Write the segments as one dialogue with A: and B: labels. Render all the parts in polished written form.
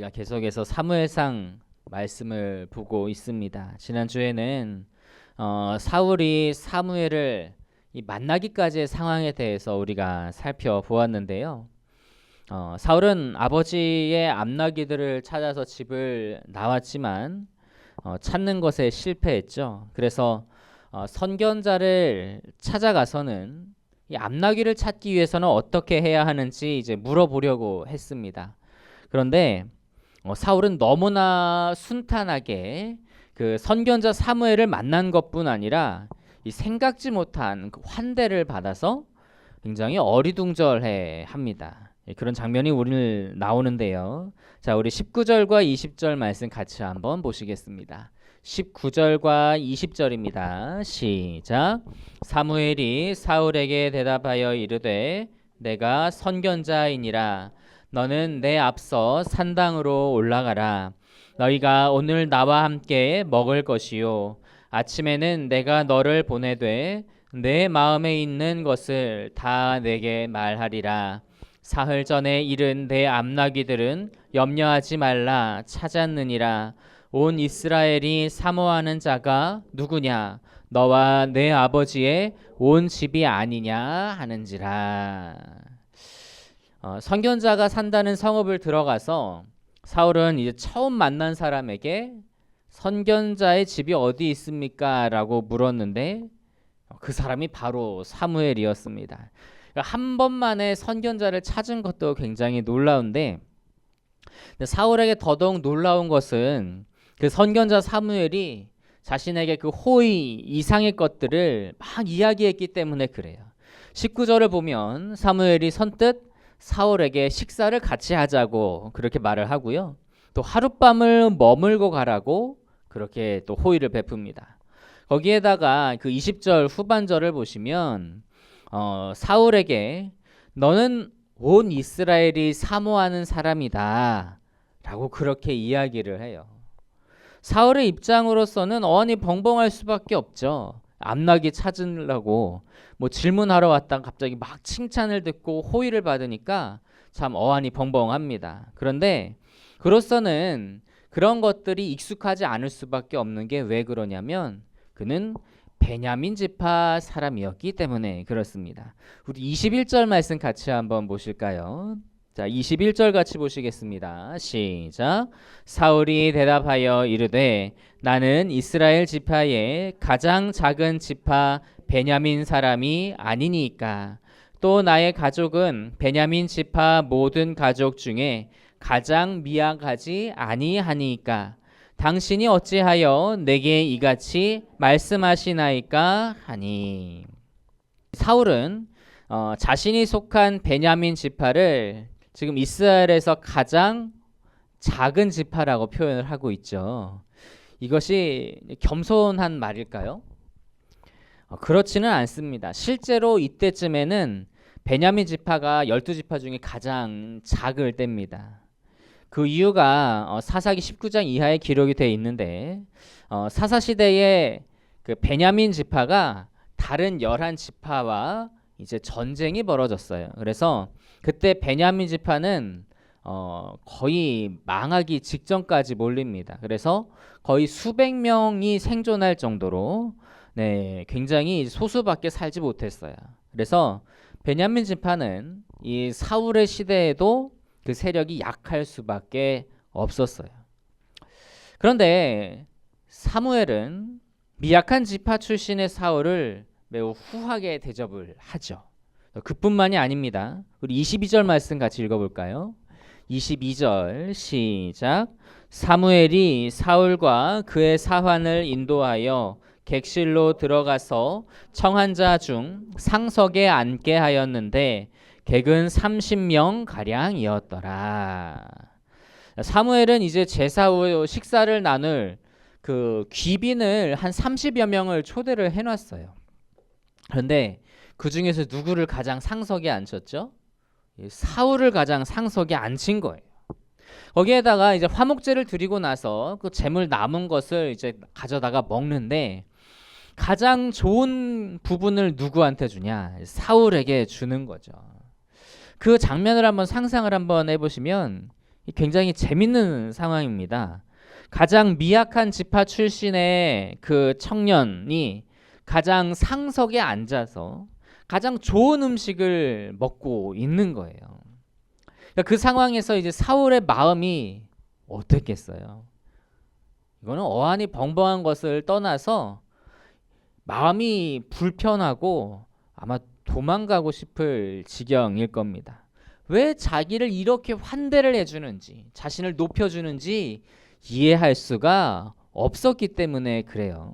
A: 우리가 계속해서 사무엘상 말씀을 보고 있습니다. 지난주에는 사울이 사무엘을 만나기까지의 상황에 대해서 우리가 살펴보았는데요. 사울은 아버지의 암나귀들을 찾아서 집을 나왔지만 찾는 것에 실패했죠. 그래서 선견자를 찾아가서는 이 암나귀를 찾기 위해서는 어떻게 해야 하는지 이제 물어보려고 했습니다. 그런데 사울은 너무나 순탄하게 그 선견자 사무엘을 만난 것뿐 아니라 이 생각지 못한 그 환대를 받아서 굉장히 어리둥절해 합니다. 그런 장면이 오늘 나오는데요. 자, 우리 19절과 20절 말씀 같이 한번 보시겠습니다. 19절과 20절입니다. 시작. 사무엘이 사울에게 대답하여 이르되 내가 선견자이니라. 너는 내 앞서 산당으로 올라가라. 너희가 오늘 나와 함께 먹을 것이요 아침에는 내가 너를 보내되 내 마음에 있는 것을 다 내게 말하리라. 사흘 전에 잃은 내 암나귀들은 염려하지 말라. 찾았느니라. 온 이스라엘이 사모하는 자가 누구냐? 너와 내 아버지의 온 집이 아니냐 하는지라. 선견자가 산다는 성읍을 들어가서 사울은 이제 처음 만난 사람에게 선견자의 집이 어디 있습니까? 라고 물었는데 그 사람이 바로 사무엘이었습니다. 한 번만에 선견자를 찾은 것도 굉장히 놀라운데 사울에게 더더욱 놀라운 것은 그 선견자 사무엘이 자신에게 그 호의 이상의 것들을 막 이야기했기 때문에 그래요. 19절을 보면 사무엘이 선뜻 사울에게 식사를 같이 하자고 그렇게 말을 하고요. 또 하룻밤을 머물고 가라고 그렇게 또 호의를 베풉니다. 거기에다가 그 20절 후반절을 보시면 사울에게 너는 온 이스라엘이 사모하는 사람이다 라고 그렇게 이야기를 해요. 사울의 입장으로서는 어안이 벙벙할 수밖에 없죠. 암나귀 찾으려고 뭐 질문하러 왔다가 갑자기 막 칭찬을 듣고 호의를 받으니까 참 어안이 벙벙합니다. 그런데 그로서는 그런 것들이 익숙하지 않을 수밖에 없는 게 왜 그러냐면 그는 베냐민 지파 사람이었기 때문에 그렇습니다. 우리 21절 말씀 같이 한번 보실까요? 자, 21절 같이 보시겠습니다. 시작. 사울이 대답하여 이르되 나는 이스라엘 지파의 가장 작은 지파 베냐민 사람이 아니니까 또 나의 가족은 베냐민 지파 모든 가족 중에 가장 미약하지 아니하니까 당신이 어찌하여 내게 이같이 말씀하시나이까 하니. 사울은 자신이 속한 베냐민 지파를 지금 이스라엘에서 가장 작은 지파라고 표현을 하고 있죠. 이것이 겸손한 말일까요? 그렇지는 않습니다. 실제로 이때쯤에는 베냐민 지파가 12지파 중에 가장 작을 때입니다. 그 이유가 사사기 19장 이하에 기록이 되어 있는데 사사시대에 그 베냐민 지파가 다른 11지파와 이제 전쟁이 벌어졌어요. 그래서 그때 베냐민 지파는 거의 망하기 직전까지 몰립니다. 그래서 거의 수백 명이 생존할 정도로 굉장히 소수밖에 살지 못했어요. 그래서 베냐민 지파는 이 사울의 시대에도 그 세력이 약할 수밖에 없었어요. 그런데 사무엘은 미약한 지파 출신의 사울을 매우 후하게 대접을 하죠. 그뿐만이 아닙니다. 우리 22절 말씀 같이 읽어볼까요? 22절 시작. 사무엘이 사울과 그의 사환을 인도하여 객실로 들어가서 청한 자 중 상석에 앉게 하였는데 객은 30명 가량이었더라. 사무엘은 이제 제사 후 식사를 나눌 그 귀빈을 한 30여 명을 초대를 해놨어요. 그런데 그 중에서 누구를 가장 상석에 앉혔죠? 사울을 가장 상석에 앉힌 거예요. 거기에다가 이제 화목제를 드리고 나서 그 재물 남은 것을 이제 가져다가 먹는데 가장 좋은 부분을 누구한테 주냐? 사울에게 주는 거죠. 그 장면을 한번 상상을 한번 해보시면 굉장히 재밌는 상황입니다. 가장 미약한 지파 출신의 그 청년이 가장 상석에 앉아서 가장 좋은 음식을 먹고 있는 거예요. 그러니까 그 상황에서 이제 사울의 마음이 어땠겠어요? 이거는 어안이 벙벙한 것을 떠나서 마음이 불편하고 아마 도망가고 싶을 지경일 겁니다. 왜 자기를 이렇게 환대를 해주는지, 자신을 높여주는지 이해할 수가 없었기 때문에 그래요.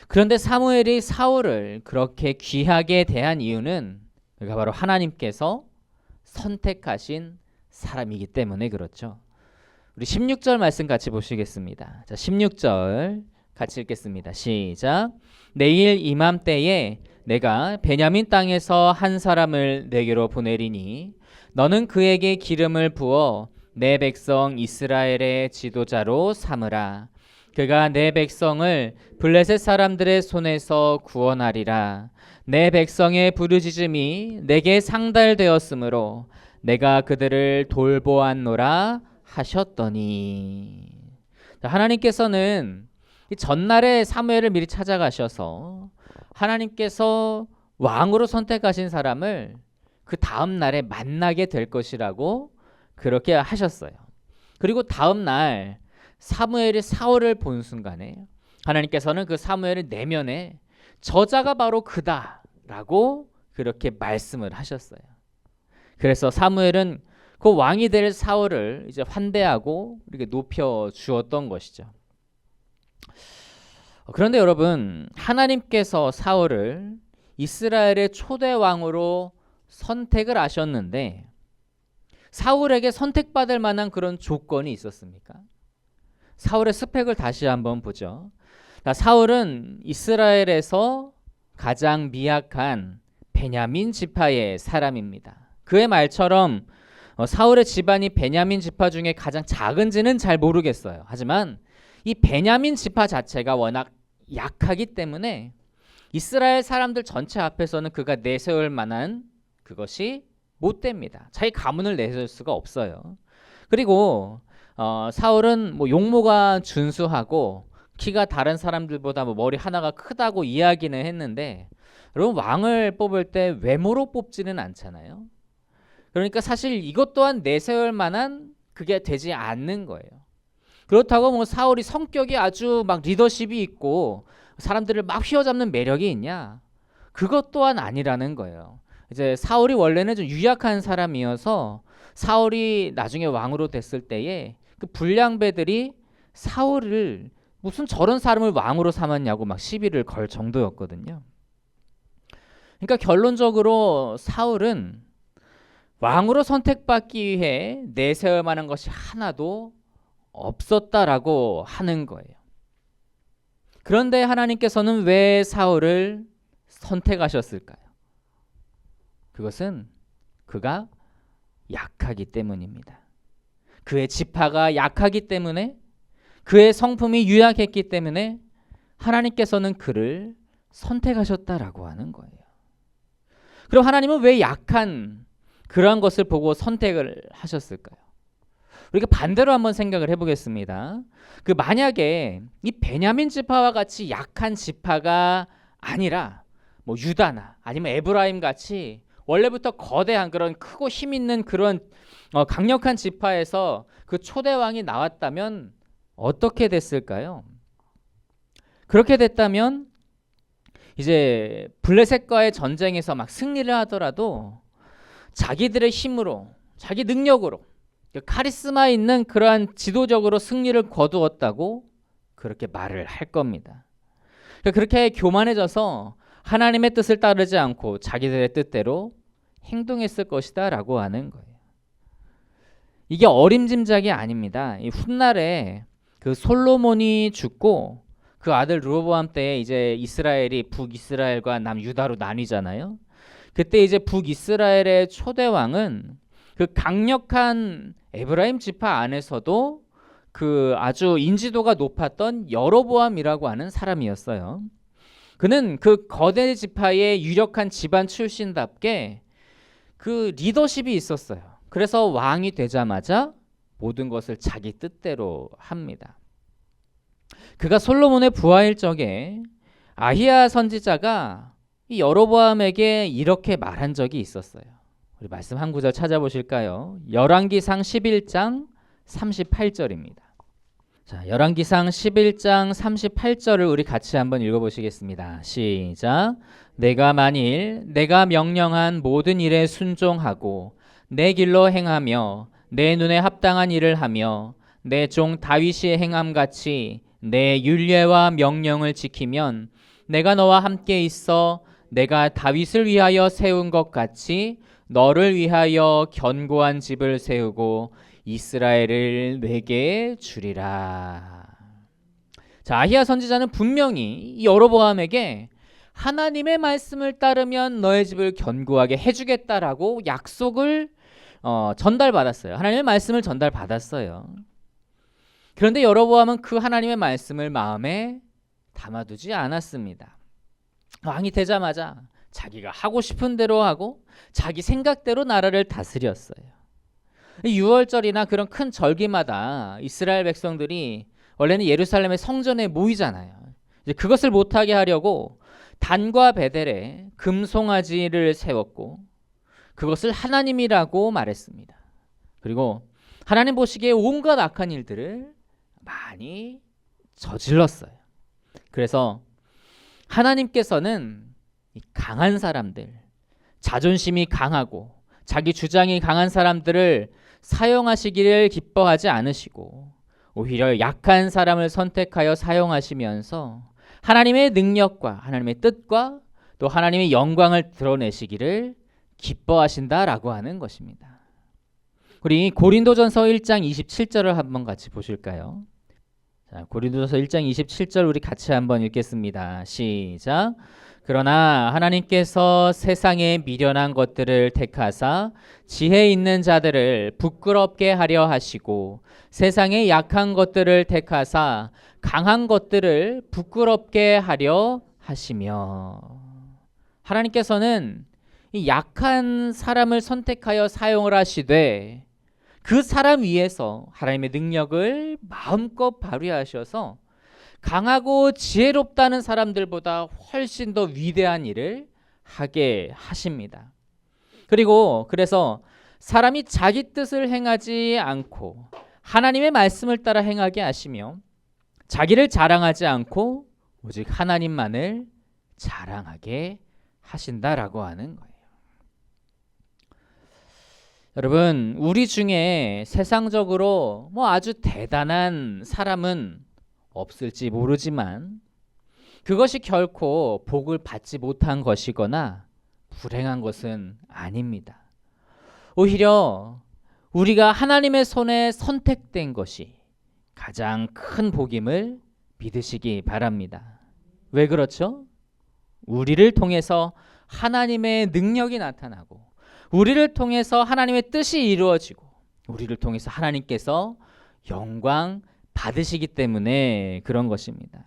A: 그런데 사무엘이 사울을 그렇게 귀하게 대한 이유는 그가 바로 하나님께서 선택하신 사람이기 때문에 그렇죠. 우리 16절 말씀 같이 보시겠습니다. 자, 16절 같이 읽겠습니다. 시작. 내일 이맘때에 내가 베냐민 땅에서 한 사람을 내게로 보내리니 너는 그에게 기름을 부어 내 백성 이스라엘의 지도자로 삼으라. 그가 내 백성을 블레셋 사람들의 손에서 구원하리라. 내 백성의 부르짖음이 내게 상달되었으므로 내가 그들을 돌보았노라 하셨더니. 하나님께서는 전날에 사무엘을 미리 찾아가셔서 하나님께서 왕으로 선택하신 사람을 그 다음 날에 만나게 될 것이라고 그렇게 하셨어요. 그리고 다음 날 사무엘이 사울을 본 순간에 하나님께서는 그 사무엘의 내면에 저자가 바로 그다라고 그렇게 말씀을 하셨어요. 그래서 사무엘은 그 왕이 될 사울을 이제 환대하고 이렇게 높여 주었던 것이죠. 그런데 여러분, 하나님께서 사울을 이스라엘의 초대 왕으로 선택을 하셨는데 사울에게 선택받을 만한 그런 조건이 있었습니까? 사울의 스펙을 다시 한번 보죠. 사울은 이스라엘에서 가장 미약한 베냐민 지파의 사람입니다. 그의 말처럼 사울의 집안이 베냐민 지파 중에 가장 작은지는 잘 모르겠어요. 하지만 이 베냐민 지파 자체가 워낙 약하기 때문에 이스라엘 사람들 전체 앞에서는 그가 내세울 만한 그것이 못 됩니다. 자기 가문을 내세울 수가 없어요. 그리고 사울은 뭐 용모가 준수하고 키가 다른 사람들보다 뭐 머리 하나가 크다고 이야기는 했는데 여러분, 왕을 뽑을 때 외모로 뽑지는 않잖아요. 그러니까 사실 이것 또한 내세울 만한 그게 되지 않는 거예요. 그렇다고 뭐 사울이 성격이 아주 막 리더십이 있고 사람들을 막 휘어잡는 매력이 있냐? 그것 또한 아니라는 거예요. 이제 사울이 원래는 좀 유약한 사람이어서 사울이 나중에 왕으로 됐을 때에 그 불량배들이 사울을 무슨 저런 사람을 왕으로 삼았냐고 막 시비를 걸 정도였거든요. 그러니까 결론적으로 사울은 왕으로 선택받기 위해 내세울 만한 것이 하나도 없었다라고 하는 거예요. 그런데 하나님께서는 왜 사울을 선택하셨을까요? 그것은 그가 약하기 때문입니다. 그의 지파가 약하기 때문에, 그의 성품이 유약했기 때문에 하나님께서는 그를 선택하셨다라고 하는 거예요. 그럼 하나님은 왜 약한 그러한 것을 보고 선택을 하셨을까요? 우리가 반대로 한번 생각을 해보겠습니다. 그 만약에 이 베냐민 지파와 같이 약한 지파가 아니라 뭐 유다나 아니면 에브라임 같이 원래부터 거대한 그런 크고 힘 있는 그런 강력한 지파에서 그 초대 왕이 나왔다면 어떻게 됐을까요? 그렇게 됐다면 이제 블레셋과의 전쟁에서 막 승리를 하더라도 자기들의 힘으로, 자기 능력으로, 카리스마 있는 그러한 지도적으로 승리를 거두었다고 그렇게 말을 할 겁니다. 그렇게 교만해져서 하나님의 뜻을 따르지 않고 자기들의 뜻대로 행동했을 것이다 라고 하는 거예요. 이게 어림짐작이 아닙니다. 이 훗날에 그 솔로몬이 죽고 그 아들 르호보암 때에 이제 이스라엘이 북이스라엘과 남유다로 나뉘잖아요. 그때 이제 북이스라엘의 초대 왕은 그 강력한 에브라임 지파 안에서도 그 아주 인지도가 높았던 여로보암이라고 하는 사람이었어요. 그는 그 거대 지파의 유력한 집안 출신답게 그 리더십이 있었어요. 그래서 왕이 되자마자 모든 것을 자기 뜻대로 합니다. 그가 솔로몬의 부하일 적에 아히야 선지자가 이 여로보암에게 이렇게 말한 적이 있었어요. 우리 말씀 한 구절 찾아보실까요? 열왕기상 11장 38절입니다. 자, 열왕기상 11장 38절을 우리 같이 한번 읽어보시겠습니다. 시작. 내가 만일 내가 명령한 모든 일에 순종하고 내 길로 행하며 내 눈에 합당한 일을 하며 내 종 다윗이 행함같이 내 율례와 명령을 지키면 내가 너와 함께 있어 내가 다윗을 위하여 세운 것 같이 너를 위하여 견고한 집을 세우고 이스라엘을 내게 주리라. 자, 아히야 선지자는 분명히 여로보암에게 하나님의 말씀을 따르면 너의 집을 견고하게 해주겠다라고 약속을 전달받았어요. 하나님의 말씀을 전달받았어요. 그런데 여로보암은 그 하나님의 말씀을 마음에 담아두지 않았습니다. 왕이 되자마자 자기가 하고 싶은 대로 하고 자기 생각대로 나라를 다스렸어요. 6월절이나 그런 큰 절기마다 이스라엘 백성들이 원래는 예루살렘의 성전에 모이잖아요. 이제 그것을 못하게 하려고 단과 베델에 금송아지를 세웠고 그것을 하나님이라고 말했습니다. 그리고 하나님 보시기에 온갖 악한 일들을 많이 저질렀어요. 그래서 하나님께서는 강한 사람들, 자존심이 강하고 자기 주장이 강한 사람들을 사용하시기를 기뻐하지 않으시고 오히려 약한 사람을 선택하여 사용하시면서 하나님의 능력과 하나님의 뜻과 또 하나님의 영광을 드러내시기를 기뻐하신다라고 하는 것입니다. 우리 고린도전서 1장 27절을 한번 같이 보실까요? 자, 고린도전서 1장 27절 우리 같이 한번 읽겠습니다. 시작. 그러나 하나님께서 세상에 미련한 것들을 택하사 지혜 있는 자들을 부끄럽게 하려 하시고 세상에 약한 것들을 택하사 강한 것들을 부끄럽게 하려 하시며, 하나님께서는 이 약한 사람을 선택하여 사용을 하시되 그 사람 위에서 하나님의 능력을 마음껏 발휘하셔서 강하고 지혜롭다는 사람들보다 훨씬 더 위대한 일을 하게 하십니다. 그리고 그래서 사람이 자기 뜻을 행하지 않고 하나님의 말씀을 따라 행하게 하시며 자기를 자랑하지 않고 오직 하나님만을 자랑하게 하신다라고 하는 거예요. 여러분, 우리 중에 세상적으로 아주 대단한 사람은 없을지 모르지만 그것이 결코 복을 받지 못한 것이거나 불행한 것은 아닙니다. 오히려 우리가 하나님의 손에 선택된 것이 가장 큰 복임을 믿으시기 바랍니다. 왜 그렇죠? 우리를 통해서 하나님의 능력이 나타나고 우리를 통해서 하나님의 뜻이 이루어지고 우리를 통해서 하나님께서 영광 받으시기 때문에 그런 것입니다.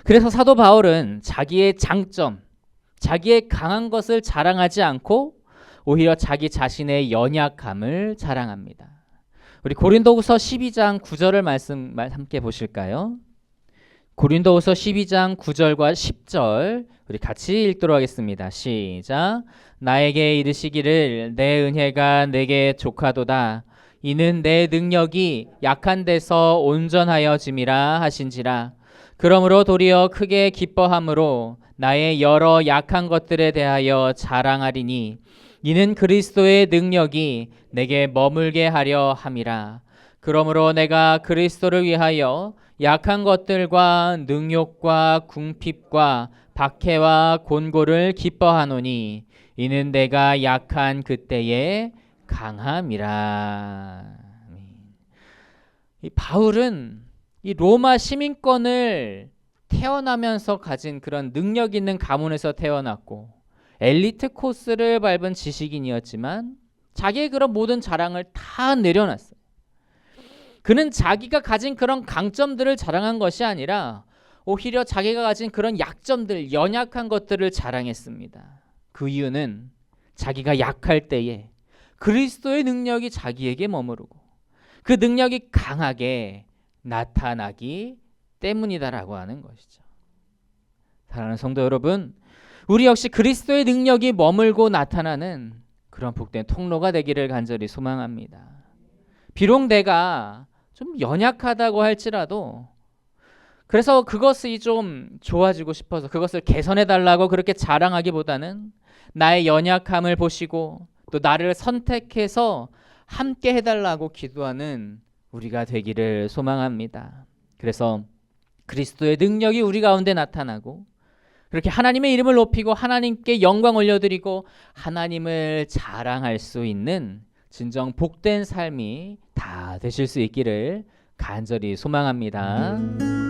A: 그래서 사도 바울은 자기의 장점, 자기의 강한 것을 자랑하지 않고 오히려 자기 자신의 연약함을 자랑합니다. 우리 고린도후서 12장 9절을 말씀 함께 보실까요? 고린도후서 12장 9절과 10절 우리 같이 읽도록 하겠습니다. 시작. 나에게 이르시기를 내 은혜가 내게 족하도다. 이는 내 능력이 약한 데서 온전하여짐이라 하신지라. 그러므로 도리어 크게 기뻐함으로 나의 여러 약한 것들에 대하여 자랑하리니 이는 그리스도의 능력이 내게 머물게 하려 함이라. 그러므로 내가 그리스도를 위하여 약한 것들과 능욕과 궁핍과 박해와 곤고를 기뻐하노니 이는 내가 약한 그때에 강함이라. 이 바울은 이 로마 시민권을 태어나면서 가진 그런 능력 있는 가문에서 태어났고 엘리트 코스를 밟은 지식인이었지만 자기의 그런 모든 자랑을 다 내려놨어요. 그는 자기가 가진 그런 강점들을 자랑한 것이 아니라 오히려 자기가 가진 그런 약점들, 연약한 것들을 자랑했습니다. 그 이유는 자기가 약할 때에 그리스도의 능력이 자기에게 머무르고 그 능력이 강하게 나타나기 때문이다라고 하는 것이죠. 사랑하는 성도 여러분, 우리 역시 그리스도의 능력이 머물고 나타나는 그런 복된 통로가 되기를 간절히 소망합니다. 비록 내가 좀 연약하다고 할지라도, 그래서 그것이 좀 좋아지고 싶어서 그것을 개선해 달라고 그렇게 자랑하기보다는 나의 연약함을 보시고 또 나를 선택해서 함께 해달라고 기도하는 우리가 되기를 소망합니다. 그래서 그리스도의 능력이 우리 가운데 나타나고 그렇게 하나님의 이름을 높이고 하나님께 영광 올려드리고 하나님을 자랑할 수 있는 진정 복된 삶이 다 되실 수 있기를 간절히 소망합니다.